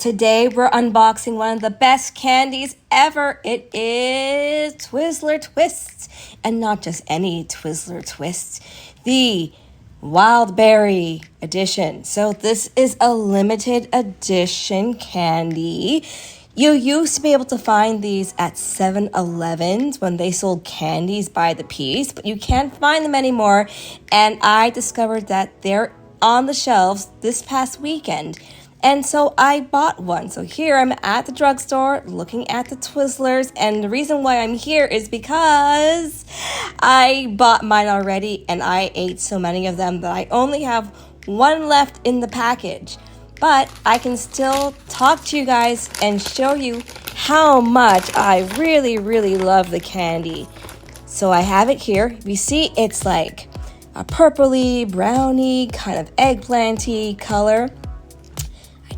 Today we're unboxing one of the best candies ever. It is Twizzlers Twists, and not just any Twizzlers Twists, the Wildberry edition. So this is a limited edition candy. You used to be able to find these at 7-Elevens when they sold candies by the piece, but you can't find them anymore. And I discovered that they're on the shelves this past weekend. And so I bought one. So here I'm at the drugstore looking at the Twizzlers. And the reason why I'm here is because I bought mine already and I ate so many of them that I only have one left in the package. But I can still talk to you guys and show you how much I really love the candy. So I have it here. You see it's like a purpley, browny, kind of eggplanty color.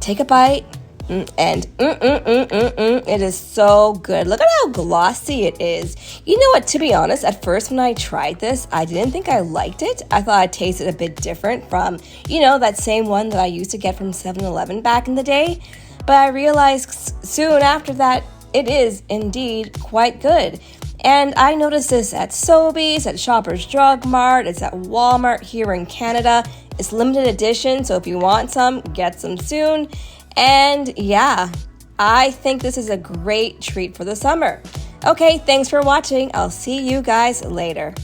Take a bite, and it is so good. Look at how glossy it is. You know what, to be honest, at first when I tried this, I didn't think I liked it. I thought it tasted a bit different from, that same one that I used to get from 7-Eleven back in the day. But I realized soon after that, it is indeed quite good. And I noticed this at Sobeys, at Shoppers Drug Mart, it's at Walmart here in Canada. It's limited edition, so if you want some, get some soon. And yeah, I think this is a great treat for the summer. Okay, thanks for watching. I'll see you guys later.